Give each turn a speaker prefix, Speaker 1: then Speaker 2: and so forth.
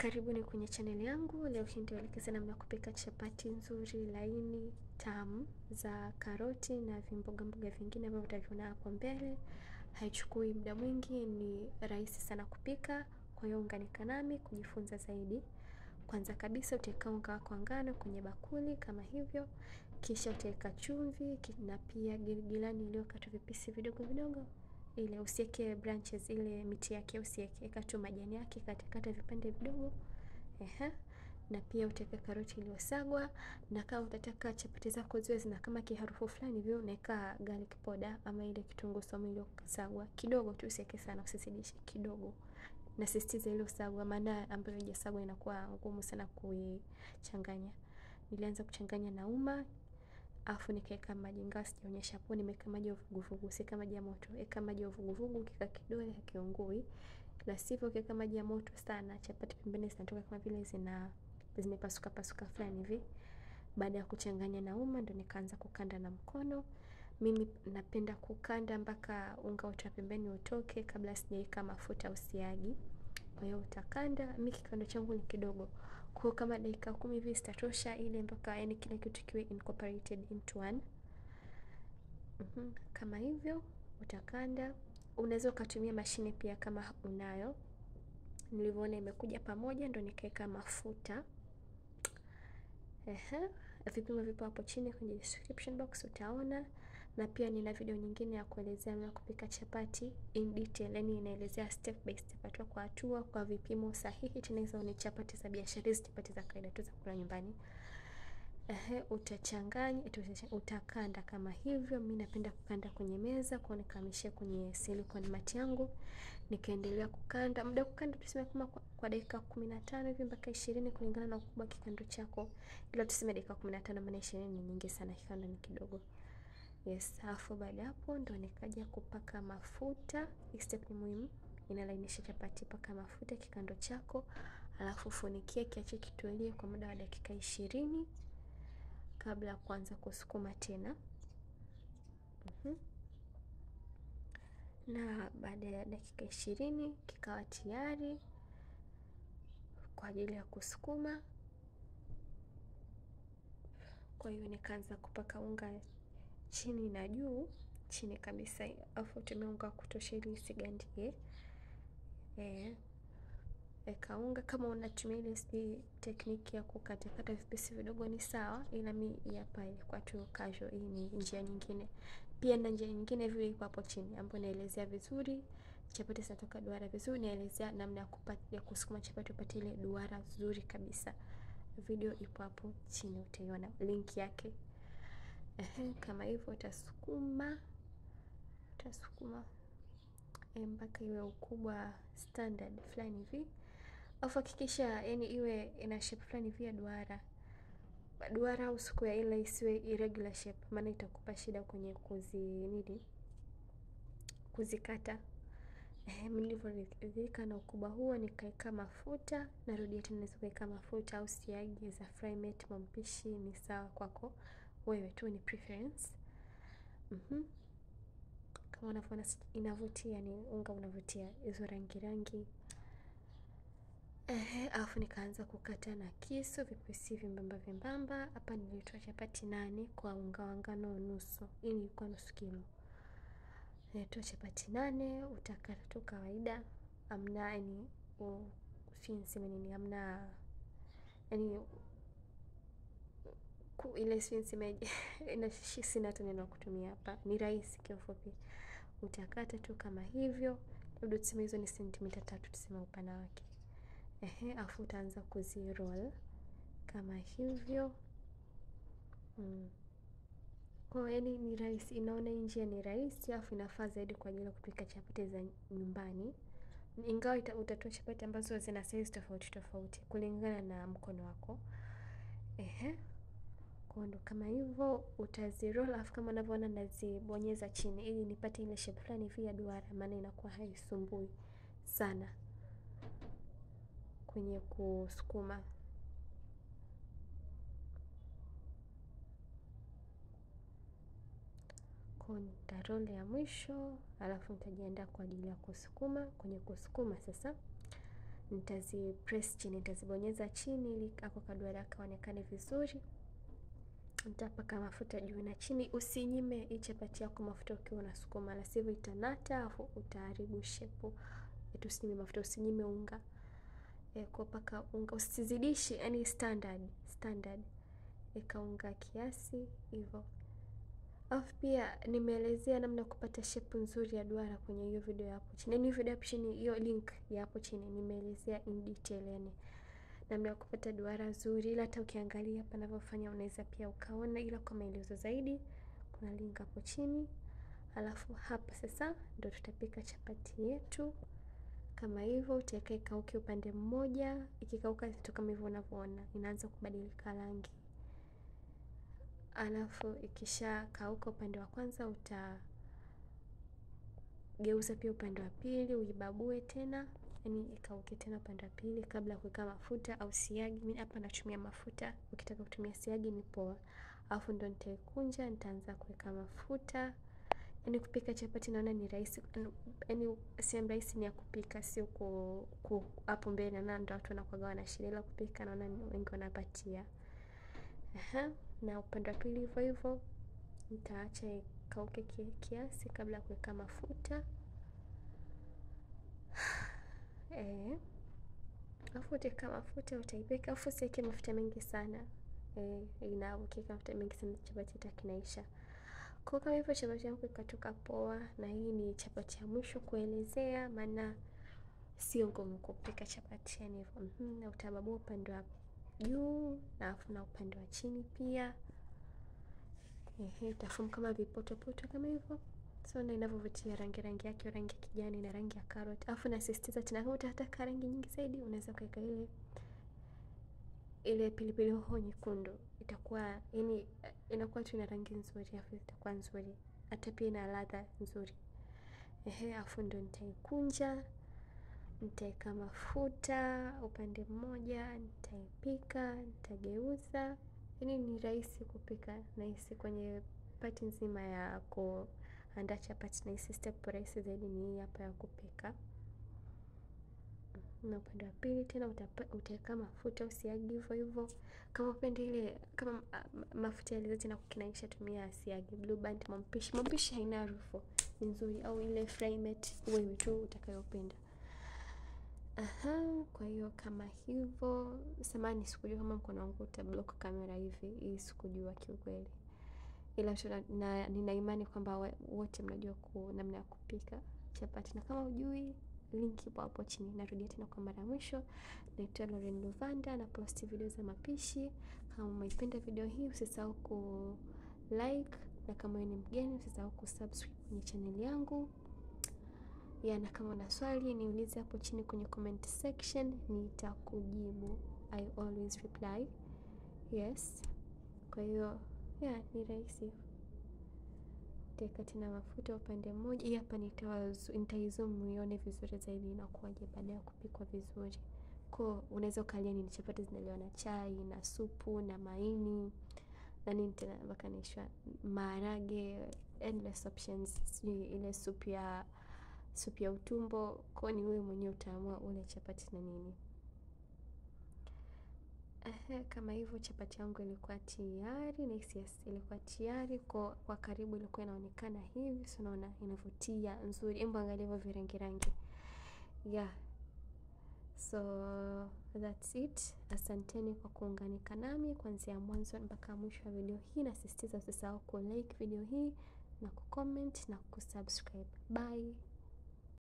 Speaker 1: Karibuni kwenye channel yangu. Leo hii nitaelekeza namna kupika chapati nzuri, laini, tamu za karoti na mboga vingine ambavyo utaviona hapo mbele. Haichukui muda mwingi, ni rahisi sana kupika. Kwa hiyo unganika nami kujifunza zaidi. Kwanza kabisa utaweka unga wako wa ngano kwenye bakuli kama hivyo. Kisha utaweka chumvi na pia giligilani iliyokatwa vipisi vidogo vidogo. Ile usiweke branches, ile miti yake usiweke, weka tu majani yake katakata vipande vidogo. Na pia utaweka karoti iliyosagwa, na kama utataka chapati zako ziwe zina kama kiharufu fulani hivyo, unaweka garlic powder ama ile kitunguu saumu iliyosagwa kidogo tu, usiweke sana, usizidishe, kidogo. Nasisitiza ile usagwa, maana ambayo haijasagwa inakuwa ngumu sana kuichanganya. Nilianza kuchanganya na uma, afu nikaweka maji, ingawa sijaonyesha hapo. Nimeweka maji ya uvuguvugu, si kama maji ya moto. Weka maji ya uvuguvugu, ukika kidole hakiungui. La sivyo ukiweka maji ya moto sana, chapati pembeni zinatoka kama vile zimepasuka pasuka fulani hivi. Baada ya kuchanganya na uma, ndo nikaanza kukanda na mkono. Mimi napenda kukanda mpaka unga wote wa pembeni utoke kabla sijaweka mafuta au siagi. Kwa hiyo utakanda, mimi kikando changu ni kidogo. Kwa kama dakika 10 hivi zitatosha, ile mpaka yani kila kitu kiwe incorporated into one. Kama hivyo utakanda. Unaweza ukatumia mashine pia kama unayo. Nilivyoona imekuja pamoja ndo nikaweka mafuta. Vipimo vipo hapo chini kwenye description box utaona, na pia nina video nyingine ya kuelezea namna kupika chapati in detail, yani inaelezea step by step, hatua kwa hatua, kwa vipimo sahihi. Tena hizo ni chapati za biashara, chapati za kawaida tu za kula nyumbani. Utachanganya, utakanda kama hivyo. Mimi napenda kukanda kwenye meza, kwa nikamishia kwenye silicone mat yangu. Nikaendelea kukanda. Muda kukanda tuseme kama kwa dakika 15 hivi mpaka 20 kulingana na ukubwa kikando chako. Ila tuseme dakika 15 maana 20 ni nyingi sana, kikando ni kidogo. Yes, alafu baada hapo ndo nikaja kupaka mafuta. Hii step ni muhimu, inalainisha chapati. Paka mafuta kikando chako, alafu funikia kiache kitulie kwa muda wa dakika 20 kabla kuanza kusukuma tena. Na baada ya dakika 20 kikawa tayari kwa ajili ya kusukuma. Kwa hiyo nikaanza kupaka unga chini na juu, chini kabisa, afu tumia unga wa kutosha ili isigandie. Eka unga kama unatumia ile technique ya kukatakata vipisi vidogo ni sawa, ila mimi hapa ilikuwa tu casual. Hii ni njia nyingine. Pia na njia nyingine vile iko hapo chini ambapo naelezea vizuri chapati zinatoka duara vizuri, naelezea namna ya kusukuma chapati upate ile duara nzuri kabisa. Video ipo hapo chini, utaiona link yake. Kama hivyo utasukuma mpaka iwe ukubwa standard fulani hivi. Alafu hakikisha yani iwe ina shape fulani hivi ya duara au square, ila isiwe irregular shape, maana itakupa shida kwenye kuzikata. Nilivyoridhika na ukubwa huo, nikaweka mafuta. Narudia tena, unaweza kuweka mafuta au siagi za fry mate, mpishi ni sawa kwako wewe tu, ni preference. Kama unavyoona inavutia, ni unga unavutia, hizo rangi. Alafu nikaanza kukata na kisu vipisi vyembamba. Hapa nilitoa chapati 8 kwa unga wa ngano nusu. Hii ilikuwa nusu kilo. Nilitoa chapati 8, utakata tu kawaida. Amna yani usiniseme nini, amna yani ile siniseme sina hata neno kutumia hapa. Ni rahisi kiufupi. Utakata tu kama hivyo. Labda tuseme hizo ni sentimita 3 tuseme upana wake. Afu utaanza kuziroll kama hivyo. Kwa yani ni rahisi, inaona njia ni rahisi, afu inafaa zaidi kwa ajili ya kupika chapati za nyumbani. Ingawa utatoa chapati ambazo zina size tofauti kulingana na mkono wako. Kwa ndo kama hivyo utaziroll, afu kama unavyoona nazibonyeza chini ili nipate ile shape fulani hivi ya duara, maana inakuwa haisumbui sana kwenye kusukuma. Nitaroli ya mwisho, alafu nitajiandaa kwa ajili ya kusukuma. Kwenye kusukuma sasa, nitazi press chini, nitazibonyeza chini ili ako kaduara kaonekane vizuri. Nitapaka mafuta juu na chini. Usinyime hii chapati yako mafuta ukiwa unasukuma, la sivyo itanata afu utaharibu shape. Usinyime mafuta, usinyime unga. Kwa paka unga usizidishi, yani standard. Eka unga kiasi hivyo. Alafu pia nimeelezea namna kupata shape nzuri ya duara kwenye hiyo video hapo chini. Ni video hapo chini, hiyo link ya hapo chini nimeelezea in detail, yani namna kupata duara nzuri. Ila hata ukiangalia hapa ninavyofanya unaweza pia ukaona, ila kwa maelezo zaidi kuna link hapo chini. Alafu hapa sasa ndio tutapika chapati yetu. Kama hivyo utaweka ikauke upande mmoja, ikikauka vitu kama hivyo unavyoona inaanza kubadilika rangi. Alafu ikisha kauka upande wa kwanza utageuza pia upande wa pili, uibabue tena, yani ikauke tena upande wa pili kabla ya kuweka mafuta au siagi. Mimi hapa natumia mafuta, ukitaka kutumia siagi ni poa. Alafu ndo nitaikunja, nitaanza kuweka mafuta. Yani kupika chapati naona ni rahisi, yani si rahisi ni ya kupika, sio hapo mbele na ndo watu wanakuwa wanashindwa kupika, naona wengi wanapatia. Na upande wa pili hivyo hivyo nitaacha ikauke kiasi kabla ya kuweka mafuta. Alafu utaweka mafuta, utaipeka. Alafu usiweke mafuta mengi sana. Ukiweka mafuta mengi sana chapati itakinaisha. Kwa kama hivyo chapati yangu ikatoka poa, na hii ni chapati ya mwisho kuelezea, maana sio ngumu kupika chapati yani hivyo. Na utababua upande wa juu na upande wa chini pia. Utafumu kama vipoto kama hivyo. So na inavyovutia rangi yake, rangi ya kijani na rangi ya carrot. Alafu nasisitiza tena, kama unataka rangi nyingi zaidi unaweza kuweka ile pilipili hoho nyekundu. Itakuwa yani inakuwa tu ina rangi nzuri, afu itakuwa nzuri. Hata pia ina ladha nzuri. Afu ndo nitaikunja. Nitaweka mafuta upande mmoja, nitaipika, nitageuza. Yani ni rahisi kupika, nahisi kwenye pati nzima ya kuandaa chapati nahisi step rahisi zaidi ni hapa ya kupika. Na upande wa pili tena utaweka mafuta, usiagi hivyo hivyo. Kama upende ile kama mafuta yale zote na kukinaisha, tumia siagi. Blue band mampishi haina harufu nzuri, au ile fry mate wewe tu utakayopenda. Kwa hiyo kama hivyo, samahani sikujua kama mkono wangu utablock kamera hivi, hii sikujua kiukweli. Ila nina imani kwamba wote mnajua namna ya kupika chapati, na kama hujui link ipo hapo chini. Narudia tena kwa mara mwisho, naitwa Lauren Luvanda na post video za mapishi. Kama umeipenda video hii usisahau ku like, na kama wewe ni mgeni usisahau ku subscribe kwenye channel yangu. Na kama una swali niulize hapo chini kwenye comment section, nitakujibu. I always reply. Yes. Kwa hiyo ni rahisi. Teka tena mafuta upande mmoja. Hii hapa nitaizoom uione vizuri zaidi inakuwaje baada ya kupikwa vizuri. Kwa unaweza ukalia ni chapati zinaliwa na chai na supu na maini na nini tena bakanishwa maharage, endless options. Ile supu ya utumbo. Kwa ni wewe mwenyewe utaamua ule chapati na nini. Kama hivyo chapati yangu ilikuwa tayari, na yes, ilikuwa tayari kwa karibu ilikuwa inaonekana hivi, so unaona inavutia nzuri. Hebu angalia hivyo virangi. So that's it. Asanteni kwa kuunganika nami kuanzia mwanzo mpaka mwisho wa video hii. Nasisitiza usisahau ku like video hii na ku comment na ku subscribe. Bye.